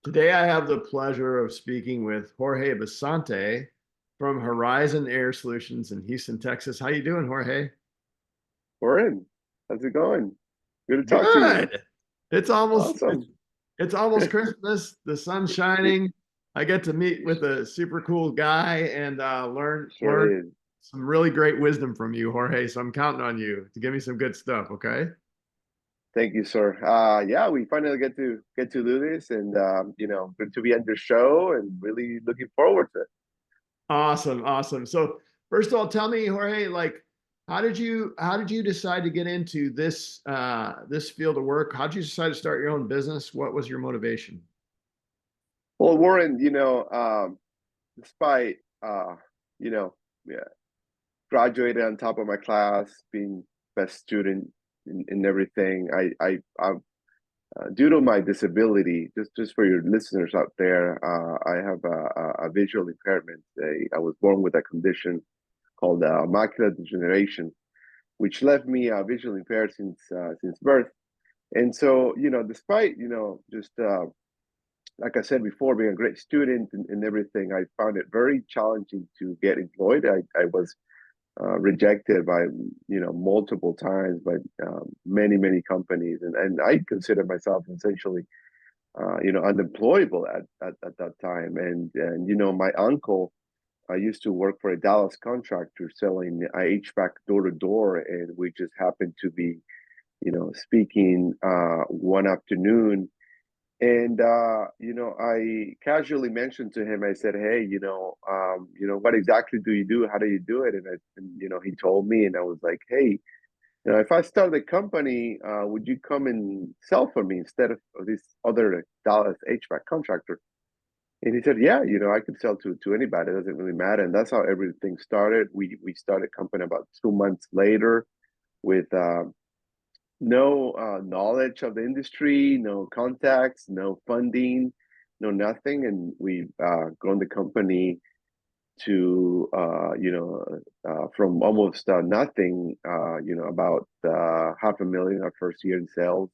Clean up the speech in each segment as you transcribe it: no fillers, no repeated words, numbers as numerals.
Today, I have the pleasure of speaking with Jorge Bassante from Horizon Air Solutions in Houston, Texas. How you doing, Jorge? We're in. How's it going? Good to talk to you. Good. It's almost it's, Awesome. it's almost Christmas. The sun's It shining. I get to meet with a super cool guy and learn surely is. some really great wisdom from you, Jorge. So I'm counting on you to give me some good stuff. Okay. Thank you, sir. Yeah, we finally get to do this, and good to be on your show, and really looking forward to it. Awesome, awesome. So first of all, tell me, Jorge, like how did you decide to get into this field of work? How did you decide to start your own business? What was your motivation? Well, Warren, despite you know, yeah, graduated on top of my class, being best student in everything, I due to my disability, just for your listeners out there, I have a visual impairment. I was born with a condition called macular degeneration, which left me visually impaired since birth. And so, despite just like I said before, being a great student and everything, I found it very challenging to get employed. I was rejected by multiple times by many companies, and I consider myself essentially unemployable at that time. And my uncle, I used to work for a Dallas contractor selling HVAC door to door, and we just happened to be, speaking one afternoon, and I casually mentioned to him. I said, "Hey, what exactly do you do? How do you do it?" And he told me, and I was like, "Hey, if I start a company, would you come and sell for me instead of this other Dallas HVAC contractor?" And he said, "Yeah, I could sell to anybody. It doesn't really matter." And that's how everything started. We started a company about 2 months later with no knowledge of the industry, no contacts, no funding, no nothing. And we've grown the company to, from almost nothing, about $500,000 our first year in sales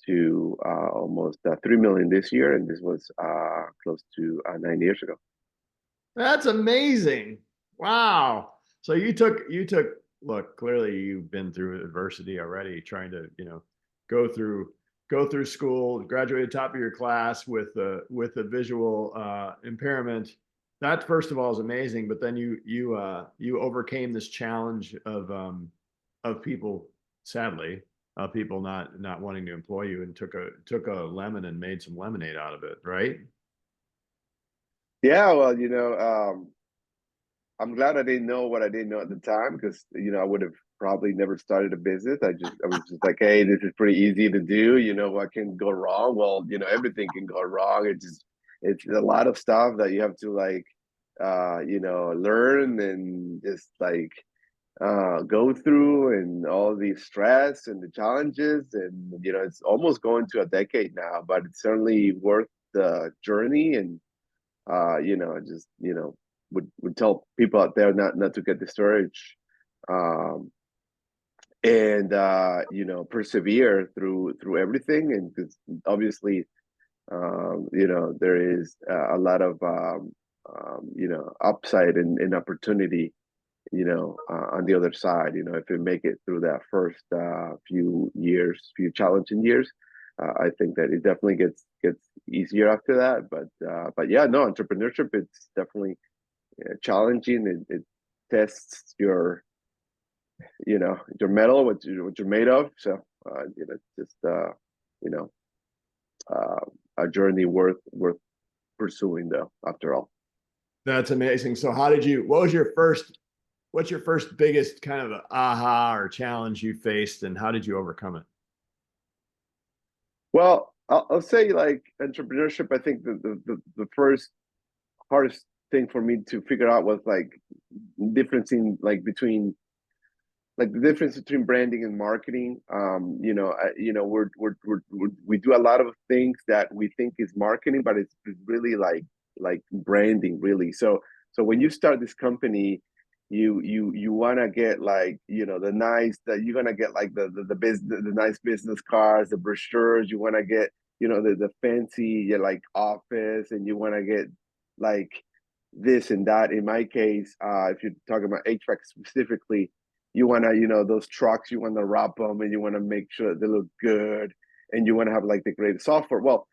to almost 3 million this year, and this was close to 9 years ago. That's amazing. Wow. So you took look, clearly you've been through adversity already, trying to, go through go through school, graduate at the top of your class with a visual impairment. That first of all is amazing, but then you overcame this challenge of people, sadly, people not wanting to employ you, and took a lemon and made some lemonade out of it, right? Yeah, well, I'm glad I didn't know what I didn't know at the time, because I would have probably never started a business. I was just like, hey, this is pretty easy to do. What can go wrong? Well, everything can go wrong. It's a lot of stuff that you have to like learn and just like go through, and all the stress and the challenges, and it's almost going to a decade now, but it's certainly worth the journey. And just would tell people out there not to get discouraged, um, and persevere through everything. And because obviously, there is a lot of upside and opportunity, on the other side. If you make it through that first few challenging years, I think that it definitely gets easier after that. But yeah, no, entrepreneurship, it's definitely challenging. It tests your metal, what you're made of. So just you know, uh, a journey worth pursuing, though. After all. That's amazing. So what's your first biggest kind of aha or challenge you faced, and how did you overcome it? Well, I'll say, like, entrepreneurship. I think the first hardest thing for me to figure out was like difference in like between like the difference between branding and marketing. We do a lot of things that we think is marketing, but it's really like branding, really. So when you start this company, you want to get, like, the nice, that you're gonna get, like the nice business cards, the brochures. You want to get the fancy, like office, and you want to get like this and that. In my case, if you're talking about HVAC specifically, you want to, those trucks, you want to wrap them and you want to make sure they look good, and you want to have like the greatest software. Well,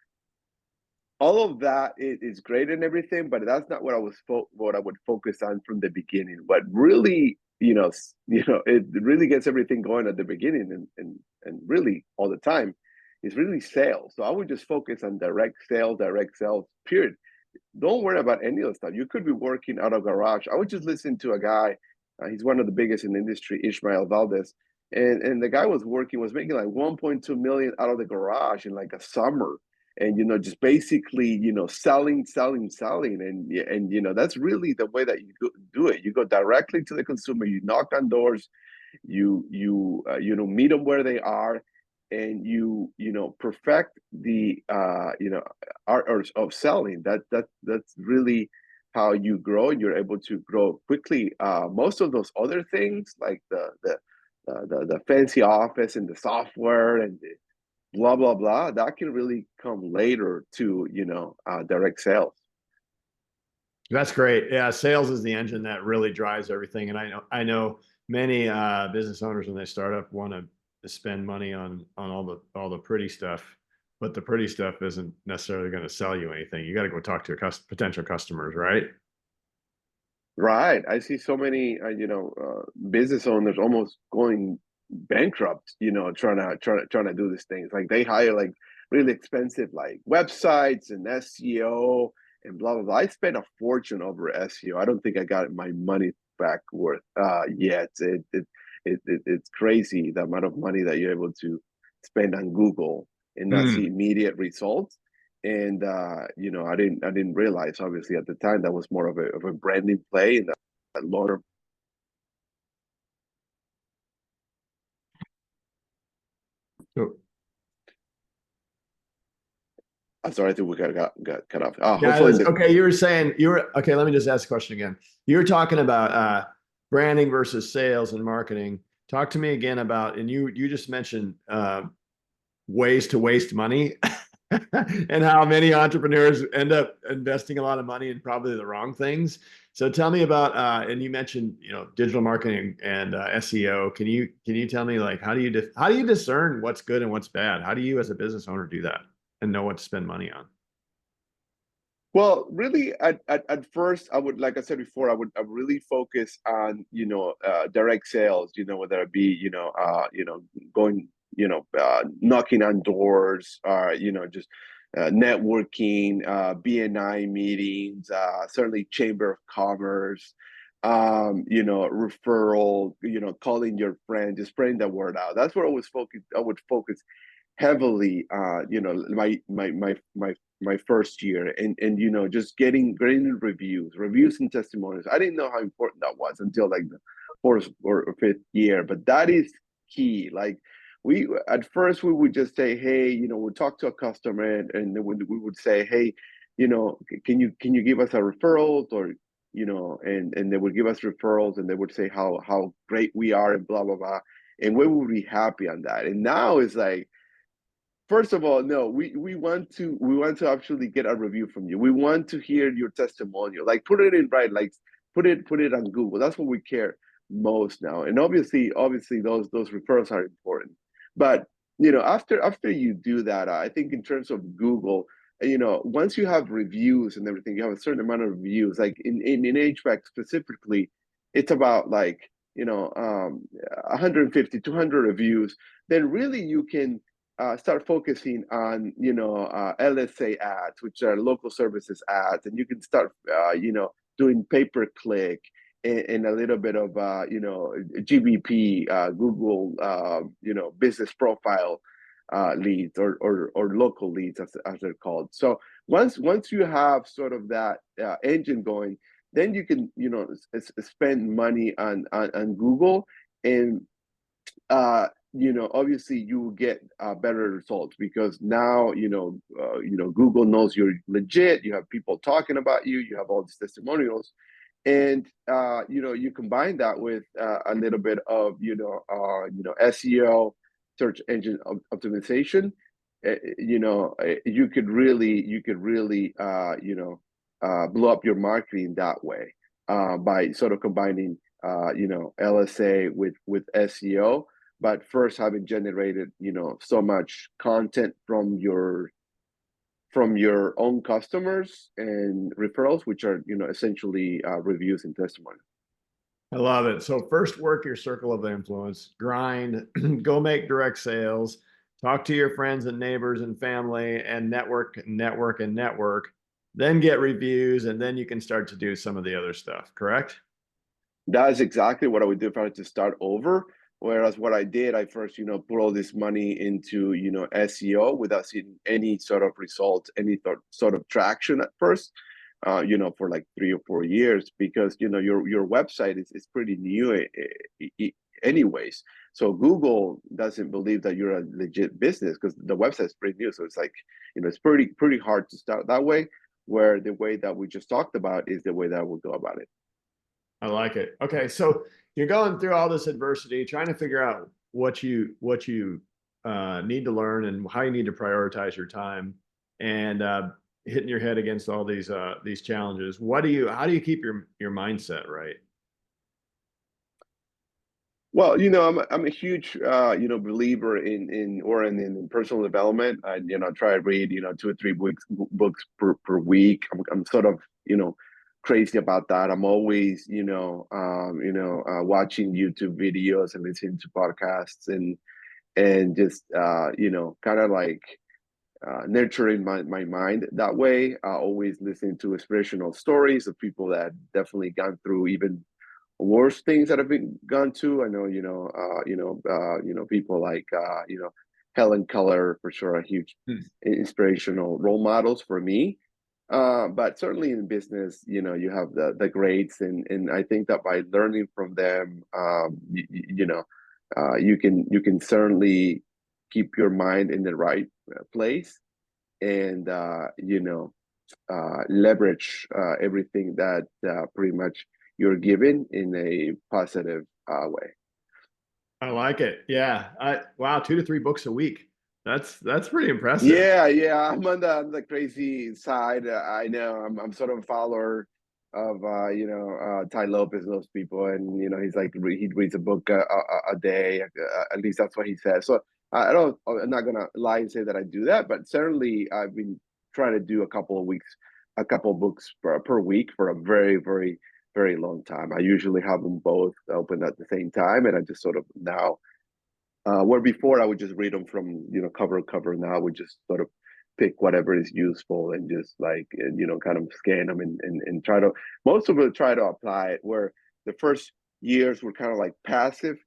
all of that is great and everything, but that's not what what I would focus on from the beginning. What really, it really gets everything going at the beginning, and really all the time is really sales. So I would just focus on direct sales, period. Don't worry about any of the stuff. You could be working out of garage. I would just listen to a guy. He's one of the biggest in the industry, Ishmael Valdez, and the guy was making like 1.2 million out of the garage in like a summer, and just basically selling, and that's really the way that you do it. You go directly to the consumer. You knock on doors. You meet them where they are, and you perfect the art of selling. That's really how you grow, and you're able to grow quickly. Most of those other things, like the fancy office and the software and the blah blah blah, that can really come later to direct sales. That's great. Yeah, sales is the engine that really drives everything. And I know many business owners when they start up want to spend money on all the pretty stuff, but the pretty stuff isn't necessarily going to sell you anything. You got to go talk to your potential customers, right? Right. I see so many business owners almost going bankrupt, trying to do these things. Like they hire like really expensive like websites and SEO and blah blah blah. I spent a fortune over SEO. I don't think I got my money back worth yet. It's crazy the amount of money that you're able to spend on Google and not see immediate results. And I didn't realize, obviously, at the time that was more of a branding play, and that longer. So, I'm sorry, I think we got cut off. yeah, okay. You were saying okay. Let me just ask the question again. You were talking about branding versus sales and marketing. Talk to me again about, and you just mentioned ways to waste money and how many entrepreneurs end up investing a lot of money in probably the wrong things. So tell me about, and you mentioned, digital marketing and SEO. Can you tell me, like, how do you discern what's good and what's bad? How do you as a business owner do that and know what to spend money on? Well, really, at first, I would, like I said before, I would really focus on direct sales. Whether it be going knocking on doors, or just networking, BNI meetings, certainly Chamber of Commerce, referral, calling your friend, just spreading the word out. That's where I would focus heavily. My first year, and just getting reviews and testimonials. I didn't know how important that was until like the fourth or fifth year, but that is key. Like we at first we would just say, hey, we'd talk to a customer, and then we would say, hey, can you give us a referral, or and they would give us referrals, and they would say how great we are and blah blah blah, and we would be happy on that. And now it's like, first of all, no, we want to actually get a review from you. We want to hear your testimonial. Like put it in, right, like put it on Google. That's what we care most now. And obviously those referrals are important. But after you do that, I think in terms of Google, once you have reviews and everything, you have a certain amount of reviews. Like in HVAC specifically, it's about like 150, 200 reviews. Then really you can start focusing on LSA ads, which are local services ads, and you can start doing pay per click, and a little bit of GBP, Google business profile leads, or local leads, as they're called. So once you have sort of that engine going, then you can spend money on Google, and obviously you will get better results, because now Google knows you're legit. You have people talking about you. You have all these testimonials, and you combine that with a little bit of SEO, search engine optimization, you could really blow up your marketing that way, by sort of combining LSA with SEO, but first having generated so much content from your own customers and referrals, which are essentially reviews and testimony. I love it. So first work your circle of influence, grind, go make direct sales, talk to your friends and neighbors and family, and network, network, and network. Then get reviews, and then you can start to do some of the other stuff, correct? That's exactly what I would do if I were to start over. Whereas what I did, I first, put all this money into, SEO without seeing any sort of results, any sort of traction at first, for like 3 or 4 years, because, your website is pretty new anyways. So Google doesn't believe that you're a legit business because the website is pretty new. So it's like, it's pretty hard to start that way, where the way that we just talked about is the way that we'll go about it. I like it. Okay, so you're going through all this adversity, trying to figure out what you need to learn and how you need to prioritize your time, and hitting your head against all these challenges. How do you keep your mindset right? Well, I'm a huge believer in personal development. I try to read 2 or 3 books per week. I'm sort of crazy about that. I'm always watching YouTube videos and listening to podcasts and just kind of like nurturing my mind that way. Always listening to inspirational stories of people that definitely gone through even worse things that have been gone to. I know, people like, Helen Keller for sure are huge inspirational role models for me. But certainly in business, you have the greats, and I think that by learning from them, you can certainly keep your mind in the right place, and leverage everything that pretty much you're given in a positive way. I like it. Yeah. Wow, 2 to 3 books a week. That's pretty impressive. Yeah. I'm on the crazy side. I know I'm sort of a follower of Ty Lopez and those people, and he's like he reads a book a day. At least that's what he says. So I'm not gonna lie and say that I do that, but certainly I've been trying to do a couple of books per week for a very, very, very long time. I usually have them both open at the same time, and I just sort of now, where before I would just read them from cover to cover. Now I would just sort of pick whatever is useful and just like kind of scan them and try to, most of it try to apply it. Where the first years were kind of like passive,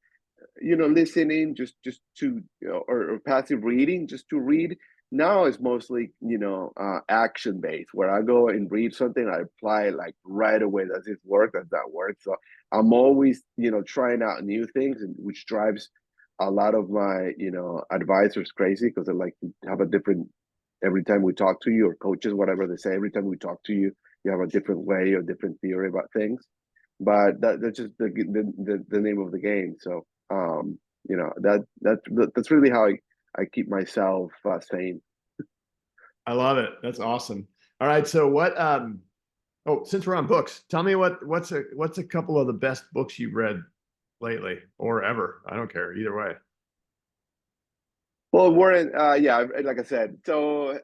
listening just to or passive reading just to read. Now it's mostly action based, where I go and read something, I apply it like right away. Does this work? Does that work? So I'm always trying out new things, and which drives a lot of my advisors crazy, because they like to have a different, every time we talk to you, or coaches, whatever they say, every time we talk to you, you have a different way or different theory about things. But that's just the name of the game. So that's really how I keep myself sane. I love it. That's awesome. All right. So oh, since we're on books, tell me what's a couple of the best books you've read lately or ever. I don't care either way. Well, Warren, yeah, like I said, so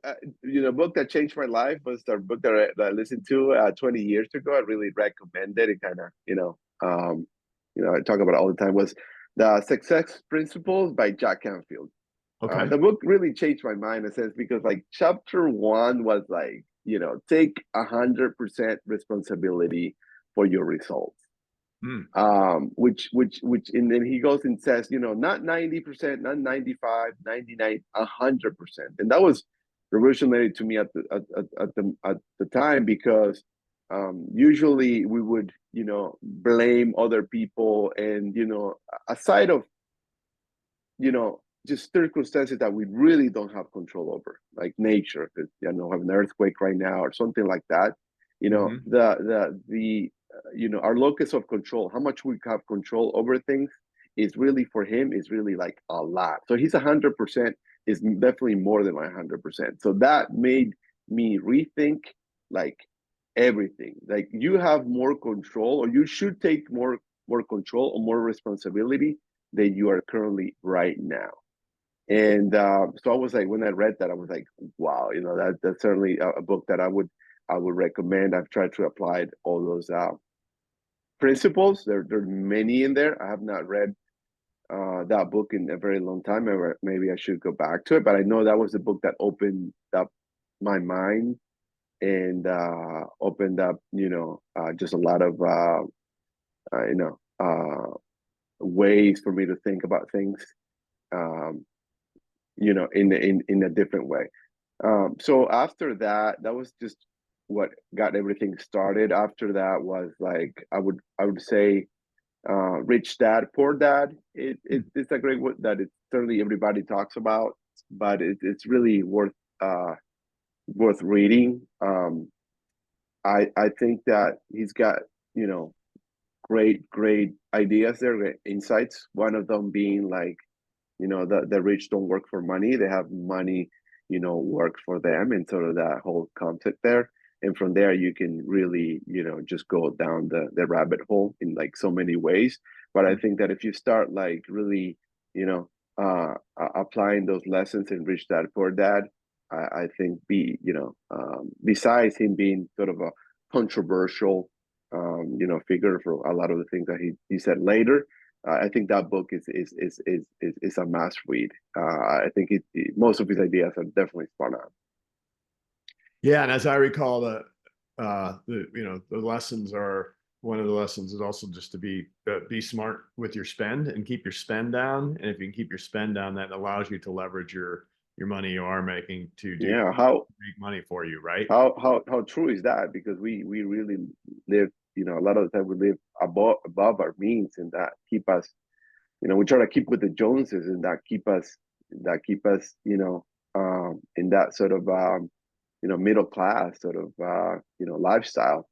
book that changed my life was the book that I listened to 20 years ago. I really recommend it. It kind of, I talk about it all the time. Was the Success Principles by Jack Canfield. Okay. The book really changed my mind in a sense, because like chapter 1 was like, take 100% responsibility for your results. Which and then he goes and says, not 90%, not 95, 99, 100%. And that was revolutionary to me at the time, because usually we would blame other people, and aside of just circumstances that we really don't have control over, like nature, because have an earthquake right now or something like that. The our locus of control, how much we have control over things, is really, for him, is really like a lot. So he's 100% is definitely more than my 100%. So that made me rethink like everything. Like you have more control, or you should take more control or more responsibility than you are currently right now. And so I was like, when I read that, I was like, wow, that's certainly a book that I would recommend. I've tried to apply all those principles. There are many in there. I have not read that book in a very long time. Maybe I should go back to it, but I know that was the book that opened up my mind and opened up, just a lot of you know, ways for me to think about things, um, in a different way. So after that, that was just what got everything started. After that was like I would say, Rich Dad Poor Dad. It's a great book that certainly everybody talks about, but it's really worth reading. I think that he's got great ideas there, great insights. One of them being like, the rich don't work for money; they have money, work for them, and sort of that whole concept there. And from there, you can really, just go down the rabbit hole in like so many ways. But I think that if you start like really, applying those lessons in Rich Dad Poor Dad, I think besides him being sort of a controversial, figure for a lot of the things that he said later, I think that book is a must read. I think most of his ideas are definitely spot on. Yeah, and as I recall, the lessons are, one of the lessons is also just to be smart with your spend and keep your spend down. And if you can keep your spend down, that allows you to leverage your money you are making to make money for you, right? How true is that? Because we really live, a lot of the time we live above our means, and that keep us, we try to keep with the Joneses, and that keep us, in that sort of middle class sort of lifestyle.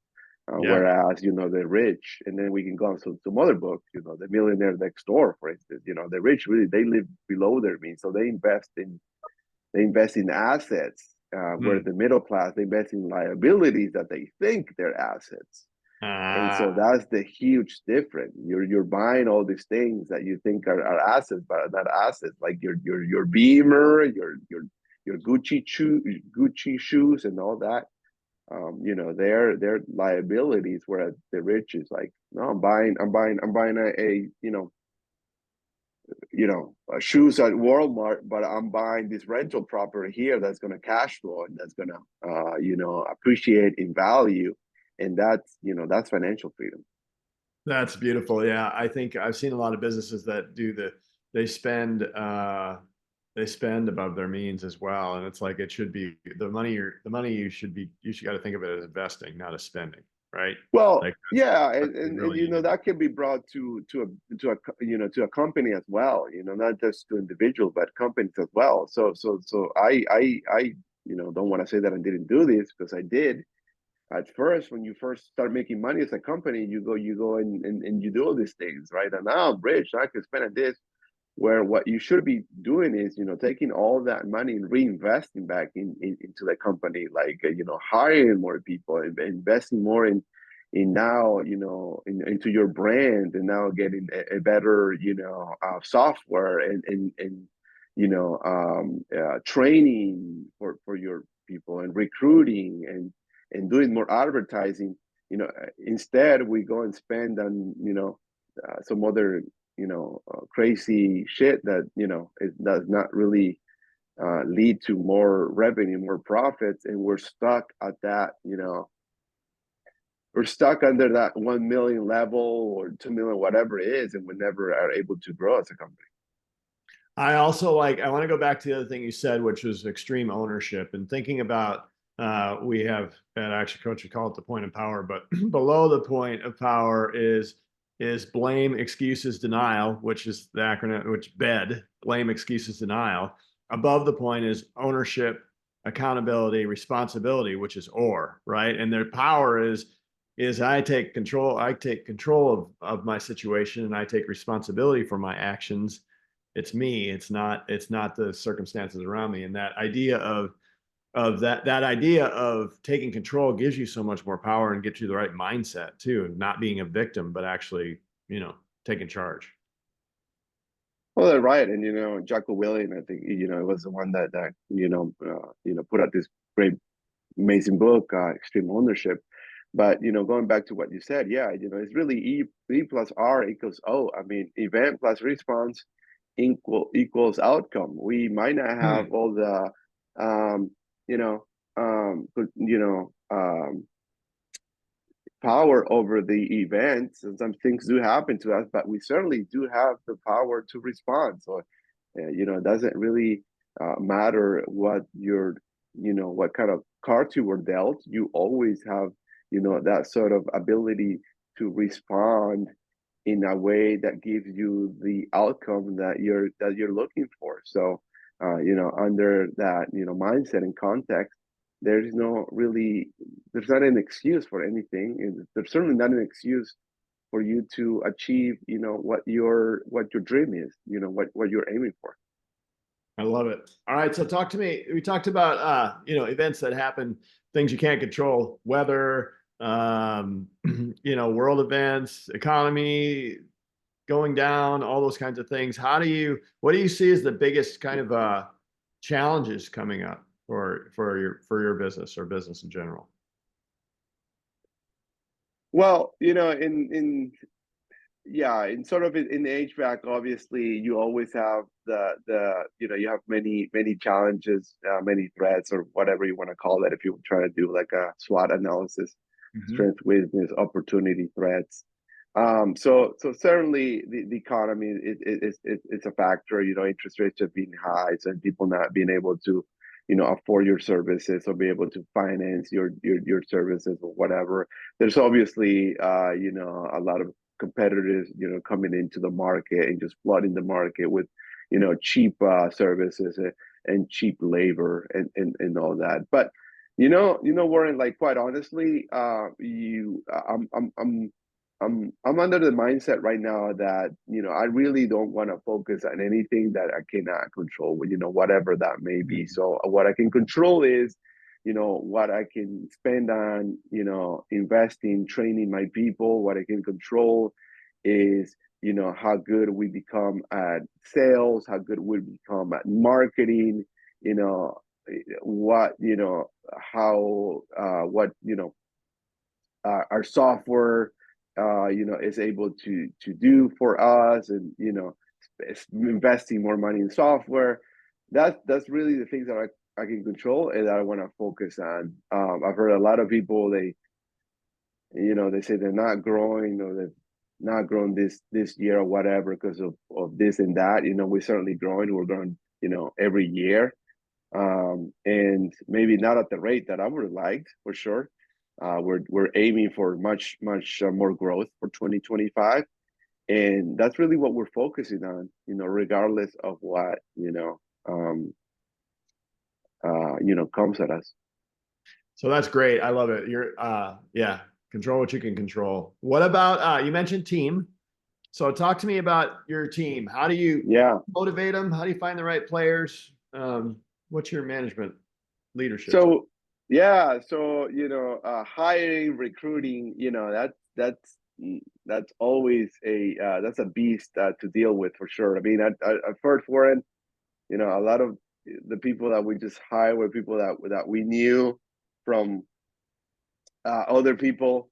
Yeah. Whereas the rich, and then we can go on to some other books, the Millionaire Next Door, for instance. The rich really, they live below their means, so they invest in assets, where the middle class, they invest in liabilities that they think they're assets. And so that's the huge difference. You're buying all these things that you think are assets, but are not assets, like your Beamer, your Gucci shoes and all that. They're liabilities, whereas the rich is like, no, I'm buying a shoes at Walmart, but I'm buying this rental property here that's going to cash flow, and that's going to appreciate in value, and that's financial freedom. That's beautiful. Yeah, I think I've seen a lot of businesses that they spend above their means as well, and it's like it should be the money you should got to think of it as investing, not as spending, right? Well, Like yeah, that's and really that can be brought to a company as well. Not just to individuals, but companies as well. So I don't want to say that I didn't do this, because I did. At first, when you first start making money as a company, you go and you do all these things, right? And now I'm rich, I can spend on this. Where what you should be doing is, taking all that money and reinvesting back into the company, like hiring more people and investing more in now, into your brand, and now getting a better, software and training for your people, and recruiting and doing more advertising. Instead we go and spend on some other crazy shit that it does not really lead to more revenue, more profits, and we're stuck at that. We're stuck under that 1 million level or 2 million, whatever it is, and we never are able to grow as a company. I also I want to go back to the other thing you said, which was extreme ownership, and thinking about we have at ActionCOACH, we call it the point of power, but below the point of power is blame, excuses, denial, which is the acronym, which BED, blame, excuses, denial. Above the point is ownership, accountability, responsibility, which is OR, right? And their power is I take control of my situation, and I take responsibility for my actions. It's me. It's not the circumstances around me. And that idea of that idea of taking control gives you so much more power and gets you the right mindset too, not being a victim, but actually, taking charge. Well, they're right, and Jocko Willink, I think it was the one that put out this great, amazing book, Extreme Ownership. But going back to what you said, yeah, it's really E plus R equals O. I mean, event plus response equals outcome. We might not have all the, you know, good, power over the events, and some things do happen to us, but we certainly do have the power to respond. So it doesn't really matter what what kind of cards you were dealt. You always have that sort of ability to respond in a way that gives you the outcome that you're looking for. So under that mindset and context, there's not an excuse for anything, and there's certainly not an excuse for you to achieve what your dream is, what you're aiming for. I love it. All right. So talk to me. We talked about, events that happen, things you can't control, weather, world events, economy going down, all those kinds of things. What do you see as the biggest kind of challenges coming up for your business or business in general? Well, in sort of in the HVAC, obviously you always have you have many challenges, many threats, or whatever you want to call it, if you try to do like a SWOT analysis, strength, weakness, opportunity, threats. So certainly the economy it's a factor. Interest rates have been high, so people not being able to afford your services or be able to finance your services or whatever. There's obviously a lot of competitors coming into the market and just flooding the market with cheap services and cheap labor and all that. But Warren, like, quite honestly, I'm under the mindset right now that I really don't want to focus on anything that I cannot control, whatever that may be. So what I can control is what I can spend on investing, training my people. What I can control is how good we become at sales, how good we become at marketing, what how what our software is able to do for us, and investing more money in software. That's really the things that I can control and that I want to focus on. I've heard a lot of people, they say they're not growing, or they've not grown this year or whatever because of this and that. We're certainly growing. We're growing every year, and maybe not at the rate that I would have liked, for sure. We're aiming for much more growth for 2025, and that's really what we're focusing on. Regardless of what comes at us. So that's great. I love it. Control what you can control. What about you mentioned team? So talk to me about your team. How do you motivate them? How do you find the right players? What's your management leadership? So hiring, recruiting, that's always that's a beast to deal with, for sure. I mean, at first, Warren, a lot of the people that we just hired were people that we knew from other people,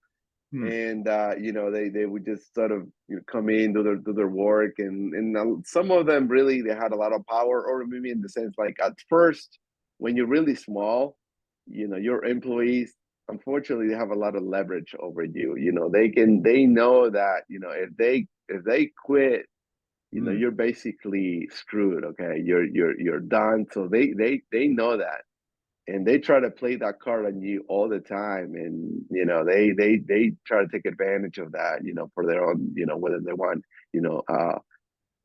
and they would just sort of come in, do their work, and some of them really, they had a lot of power, or maybe in the sense, like, at first, when you're really small, your employees, unfortunately, they have a lot of leverage over you. They know that if they quit, you're basically screwed. Okay, you're done. So they know that, and they try to play that card on you all the time, and they try to take advantage of that, for their own, whether they want,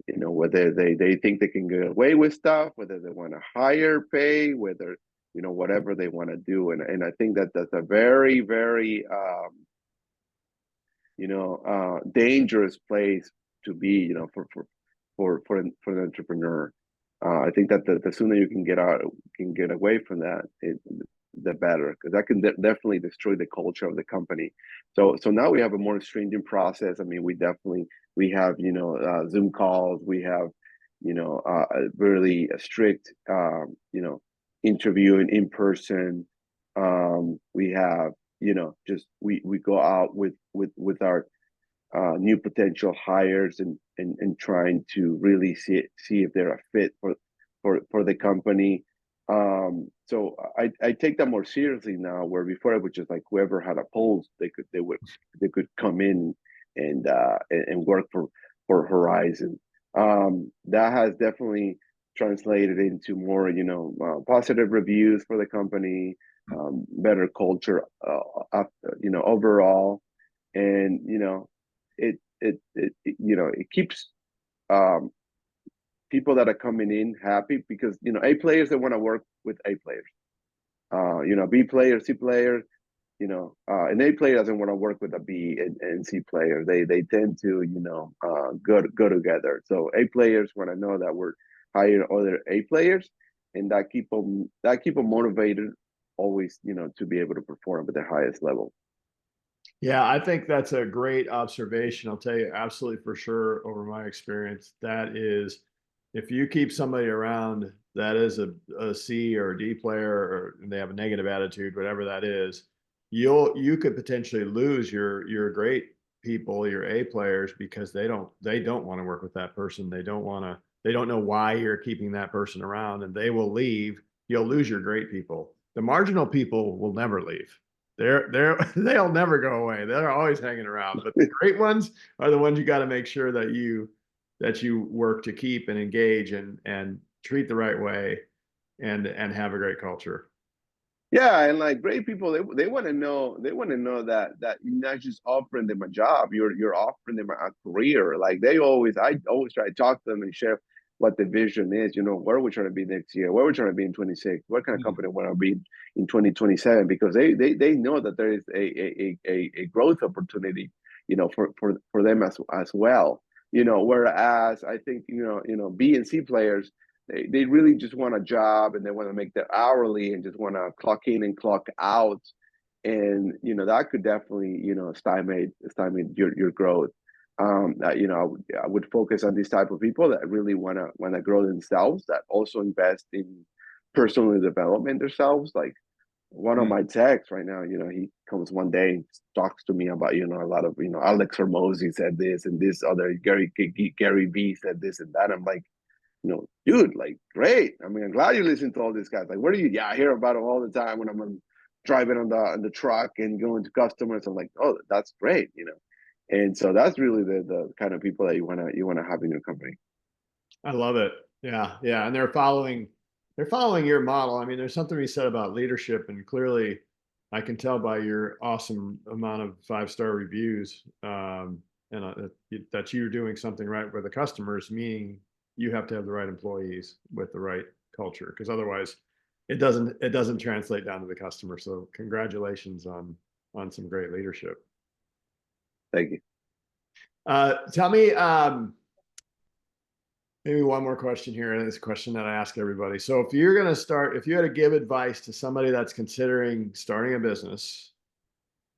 whether they think they can get away with stuff, whether they want a higher pay, whether whatever they want to do. And I think that's a very, very dangerous place to be, an entrepreneur. I think that the sooner you can get away from that, the better, because that can definitely destroy the culture of the company. So now we have a more stringent process. I mean, we have Zoom calls, we have a really strict interview in person. We have just we go out with our new potential hires and trying to really see if they're a fit for the company. So I take that more seriously now, where before it was just like whoever had a pulse, they could come in and work for Horizon. That has definitely translated into more positive reviews for the company, better culture overall. And it keeps um, people that are coming in happy, because A players, they want to work with A players. B player, C player, an A player doesn't want to work with a B and C player. They tend to go together. So A players want to know that we're hiring other A players, and that keep them motivated always, to be able to perform at the highest level. Yeah, I think that's a great observation. I'll tell you absolutely for sure, over my experience, that is, if you keep somebody around that is a C or a D player, or they have a negative attitude, whatever that is, you could potentially lose your great people, your A players, because they don't want to work with that person. They don't know why you're keeping that person around, and they will leave. You'll lose your great people. The marginal people will never leave. They'll never go away. They're always hanging around. But the great ones are the ones you got to make sure that you work to keep and engage and treat the right way and have a great culture. Yeah, and like great people, they want to know that you're not just offering them a job, you're offering them a career. Like I always try to talk to them and share what the vision is. Where we're trying to be next year, where we're trying to be in 26, what kind of company we want to be in 2027, because they know that there is a growth opportunity, for them as well. Whereas I think B and C players, they really just want a job, and they want to make their hourly and just want to clock in and clock out. And that could definitely stymie your growth. I would focus on these type of people that really want to grow themselves, that also invest in personal development themselves. Like one of my techs right now, he comes one day and talks to me about a lot of Alex Hormozi said this, and this other Gary V said this and that. I'm like, dude, like, great. I mean, I'm glad you listen to all these guys. Like, where do you? Yeah, I hear about them all the time when I'm driving on the truck and going to customers. I'm like, oh, that's great. And so that's really the kind of people that you wanna have in your company. I love it. Yeah, yeah, and they're following your model. I mean, there's something to be said about leadership, and clearly, I can tell by your awesome amount of 5-star reviews, and that you're doing something right with the customers. Meaning, you have to have the right employees with the right culture, because otherwise, it doesn't translate down to the customer. So, congratulations on some great leadership. Thank you. Tell me. Maybe one more question here, and it's a question that I ask everybody. So if you had to give advice to somebody that's considering starting a business,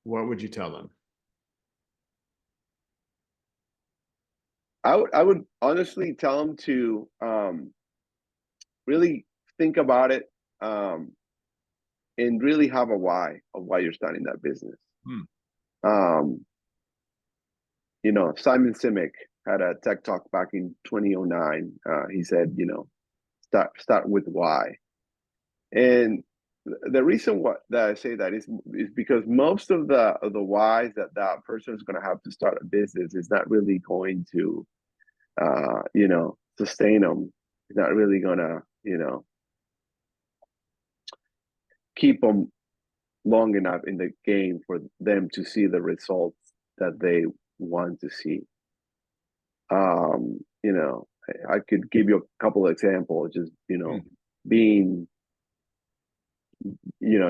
what would you tell them? I would honestly tell them to really think about it, and really have a why of why you're starting that business. Um, Simon Sinek had a tech talk back in 2009. He said, start with why. And the reason that I say that is because most of the whys that person is going to have to start a business is not really going to sustain them. It's not really going to keep them long enough in the game for them to see the results that they want to see. I could give you a couple of examples, just being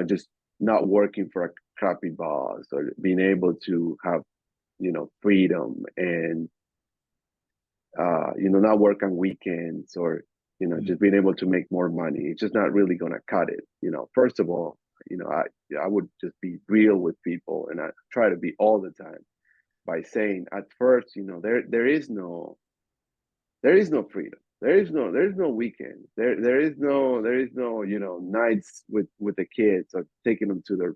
just not working for a crappy boss, or being able to have freedom, and not work on weekends or, just being able to make more money. It's just not really going to cut it. First of all, I would just be real with people, and I try to be all the time by saying at first, there is no freedom. There is no weekend. There is no, nights with the kids or taking them to their,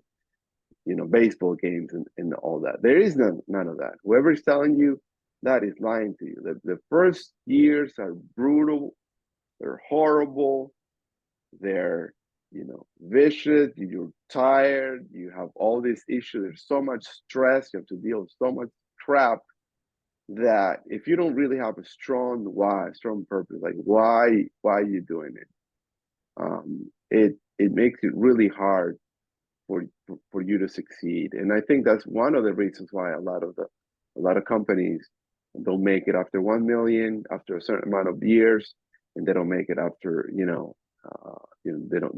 baseball games and all that. There is none of that. Whoever's telling you that is lying to you. The first years are brutal. They're horrible. They're, vicious. You're tired. You have all these issues. There's so much stress. You have to deal with so much crap that if you don't really have a strong why, strong purpose, like why are you doing it? It makes it really hard for you to succeed. And I think that's one of the reasons why a lot of companies don't make it after 1 million after a certain amount of years, and they don't make it after they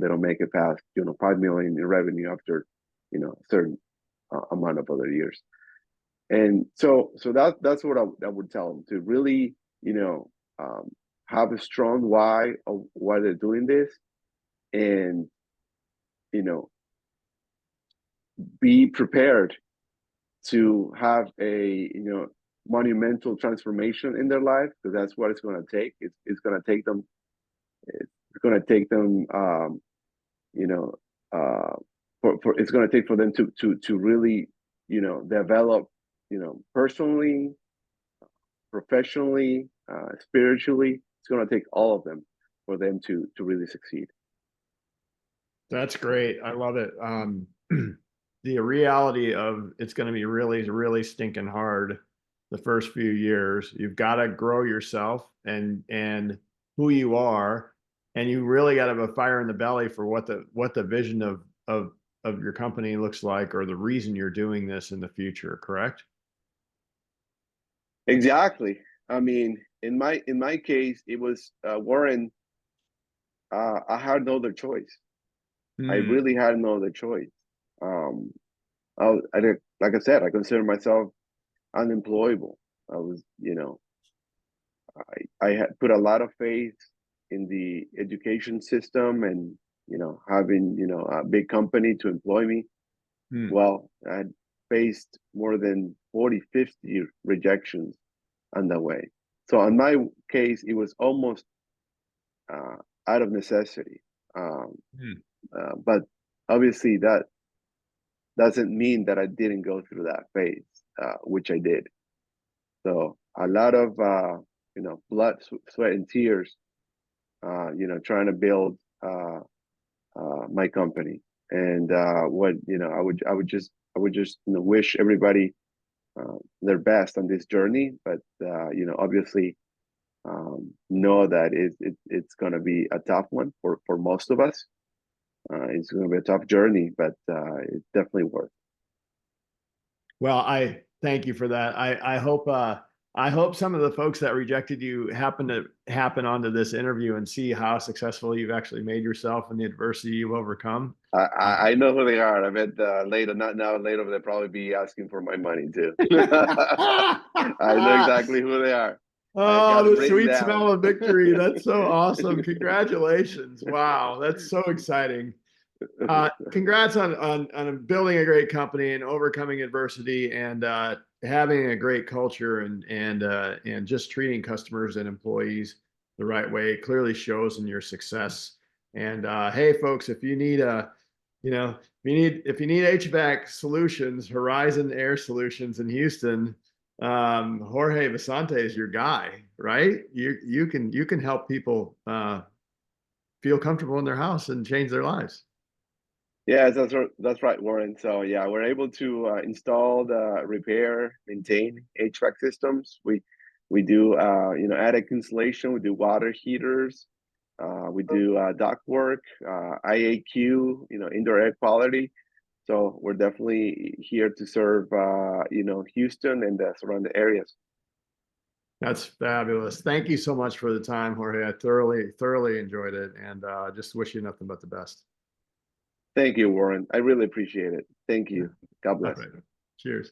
don't make it past 5 million in revenue after a certain amount of other years. And so that's what I would tell them, to really have a strong why of why they're doing this, and be prepared to have a monumental transformation in their life, because that's what it's going to take. It's going to take them. It's going to take them. It's going to take for them to really develop personally, professionally, spiritually. It's going to take all of them for them to really succeed. That's great. I love it. The reality of it's going to be really, really stinking hard the first few years. You've got to grow yourself and who you are, and you really got to have a fire in the belly for what the vision of your company looks like, or the reason you're doing this in the future. Correct? Exactly. I mean, in my case, it was Warren. I had no other choice. I really had no other choice. Like I said, I consider myself unemployable. I was, I had put a lot of faith in the education system, and having a big company to employ me. Well, I had faced more than 40, 50 rejections on the way. So in my case, it was almost out of necessity. But obviously that doesn't mean that I didn't go through that phase, which I did. So a lot of blood, sweat, and tears, trying to build my company. And what I would just wish everybody their best on this journey. But obviously, know that it's going to be a tough one for most of us. It's going to be a tough journey, but it's definitely worth it. Well, I thank you for that. I hope some of the folks that rejected you happen onto this interview and see how successful you've actually made yourself and the adversity you've overcome. I know who they are. I bet later, not now, later, they'll probably be asking for my money too. I know exactly who they are. Oh, the sweet smell of victory. That's so awesome. Congratulations. Wow. That's so exciting. Congrats on building a great company and overcoming adversity, and having a great culture, and just treating customers and employees the right way. It clearly shows in your success. And hey, folks, if you need if you need HVAC solutions, Horizon Air Solutions in Houston, Jorge Bassante is your guy, right? You can help people feel comfortable in their house and change their lives. Yeah, that's right, Warren. So yeah, we're able to install, repair, maintain HVAC systems. We do attic insulation. We do water heaters. We do duct work, IAQ, indoor air quality. So we're definitely here to serve Houston and the surrounding areas. That's fabulous. Thank you so much for the time, Jorge. I thoroughly enjoyed it, and just wish you nothing but the best. Thank you, Warren. I really appreciate it. Thank you. God bless. Right. Cheers.